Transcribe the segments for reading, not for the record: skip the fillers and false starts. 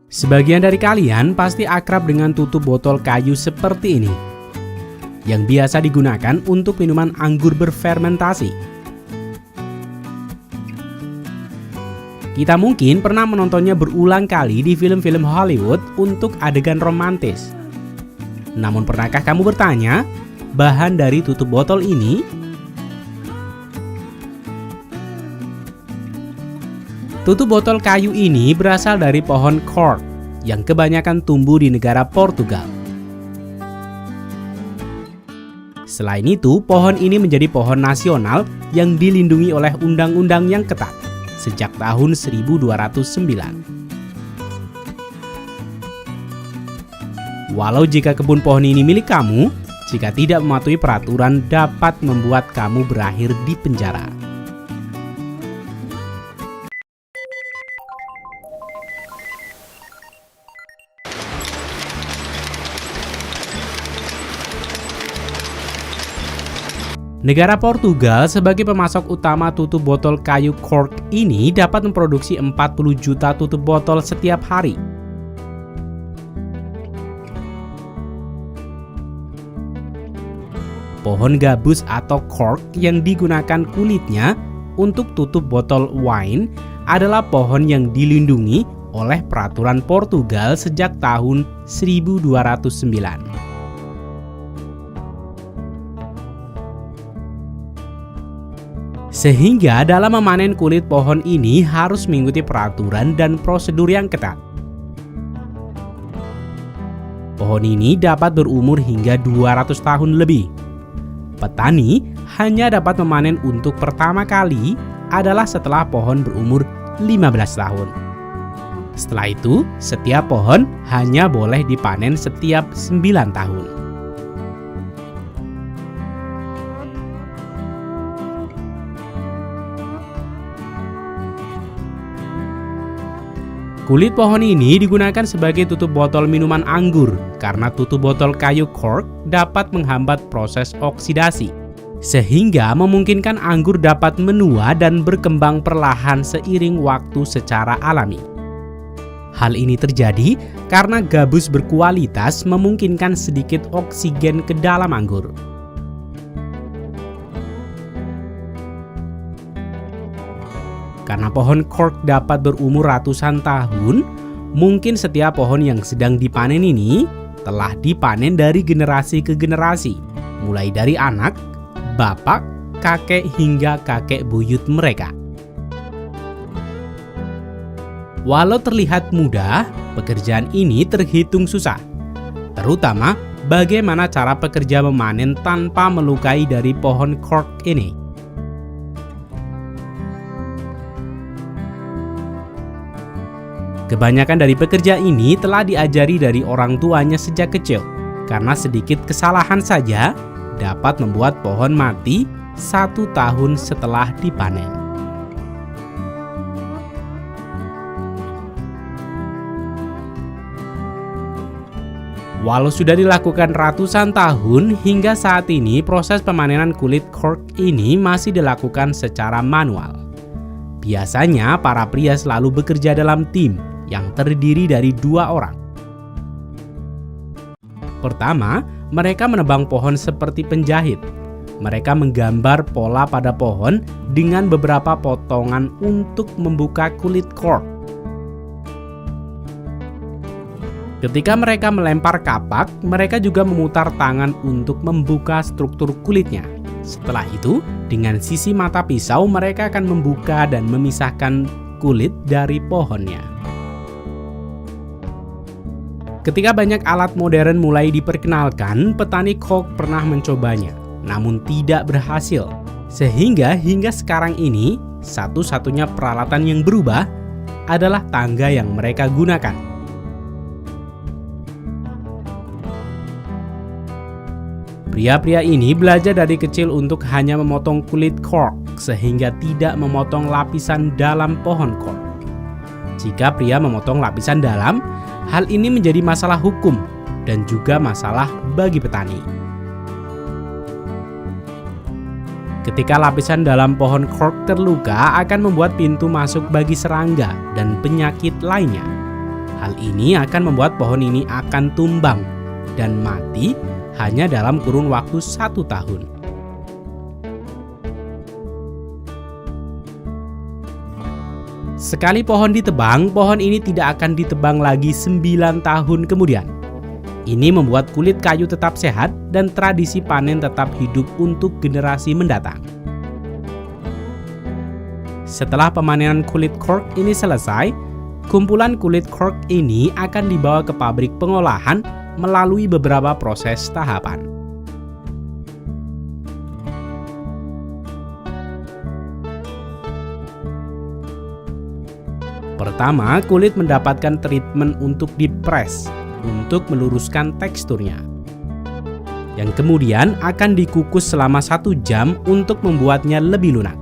Sebagian dari kalian pasti akrab dengan tutup botol kayu seperti ini, yang biasa digunakan untuk minuman anggur berfermentasi. Kita mungkin pernah menontonnya berulang kali di film-film Hollywood untuk adegan romantis. Namun pernahkah kamu bertanya, bahan dari tutup botol ini? Tutup botol kayu ini berasal dari pohon cork yang kebanyakan tumbuh di negara Portugal. Selain itu, pohon ini menjadi pohon nasional yang dilindungi oleh undang-undang yang ketat sejak tahun 1209. Walau jika kebun pohon ini milik kamu, jika tidak mematuhi peraturan dapat membuat kamu berakhir di penjara. Negara Portugal sebagai pemasok utama tutup botol kayu cork ini dapat memproduksi 40 juta tutup botol setiap hari. Pohon gabus atau cork yang digunakan kulitnya untuk tutup botol wine adalah pohon yang dilindungi oleh peraturan Portugal sejak tahun 1209. Sehingga dalam memanen kulit pohon ini harus mengikuti peraturan dan prosedur yang ketat. Pohon ini dapat berumur hingga 200 tahun lebih. Petani hanya dapat memanen untuk pertama kali adalah setelah pohon berumur 15 tahun. Setelah itu, setiap pohon hanya boleh dipanen setiap 9 tahun. Kulit pohon ini digunakan sebagai tutup botol minuman anggur karena tutup botol kayu cork dapat menghambat proses oksidasi, sehingga memungkinkan anggur dapat menua dan berkembang perlahan seiring waktu secara alami. Hal ini terjadi karena gabus berkualitas memungkinkan sedikit oksigen ke dalam anggur. Karena pohon cork dapat berumur ratusan tahun, mungkin setiap pohon yang sedang dipanen ini telah dipanen dari generasi ke generasi, mulai dari anak, bapak, kakek hingga kakek buyut mereka. Walau terlihat mudah, pekerjaan ini terhitung susah, terutama bagaimana cara pekerja memanen tanpa melukai dari pohon cork ini. Kebanyakan dari pekerja ini telah diajari dari orang tuanya sejak kecil, karena sedikit kesalahan saja dapat membuat pohon mati 1 tahun setelah dipanen. Walau sudah dilakukan ratusan tahun, hingga saat ini proses pemanenan kulit cork ini masih dilakukan secara manual. Biasanya para pria selalu bekerja dalam tim yang terdiri dari 2 orang. Pertama, mereka menebang pohon seperti penjahit. Mereka menggambar pola pada pohon dengan beberapa potongan untuk membuka kulit cork. Ketika mereka melempar kapak, mereka juga memutar tangan untuk membuka struktur kulitnya. Setelah itu, dengan sisi mata pisau mereka akan membuka dan memisahkan kulit dari pohonnya. Ketika banyak alat modern mulai diperkenalkan, petani cork pernah mencobanya, namun tidak berhasil. Sehingga hingga sekarang ini, satu-satunya peralatan yang berubah adalah tangga yang mereka gunakan. Pria-pria ini belajar dari kecil untuk hanya memotong kulit cork, sehingga tidak memotong lapisan dalam pohon cork. Jika pria memotong lapisan dalam, hal ini menjadi masalah hukum dan juga masalah bagi petani. Ketika lapisan dalam pohon cork terluka akan membuat pintu masuk bagi serangga dan penyakit lainnya. Hal ini akan membuat pohon ini akan tumbang dan mati hanya dalam kurun waktu 1 tahun. Sekali pohon ditebang, pohon ini tidak akan ditebang lagi 9 tahun kemudian. Ini membuat kulit kayu tetap sehat dan tradisi panen tetap hidup untuk generasi mendatang. Setelah pemanenan kulit cork ini selesai, kumpulan kulit cork ini akan dibawa ke pabrik pengolahan melalui beberapa proses tahapan. Pertama, kulit mendapatkan treatment untuk dipres untuk meluruskan teksturnya. Yang kemudian akan dikukus selama 1 jam untuk membuatnya lebih lunak.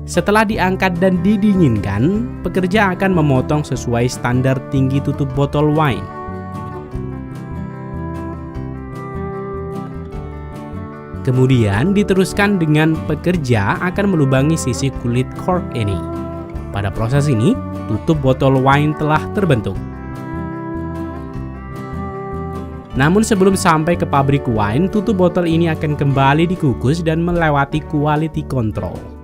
Setelah diangkat dan didinginkan, pekerja akan memotong sesuai standar tinggi tutup botol wine. Kemudian diteruskan dengan pekerja akan melubangi sisi kulit cork ini. Pada proses ini, tutup botol wine telah terbentuk. Namun sebelum sampai ke pabrik wine, tutup botol ini akan kembali dikukus dan melewati quality control.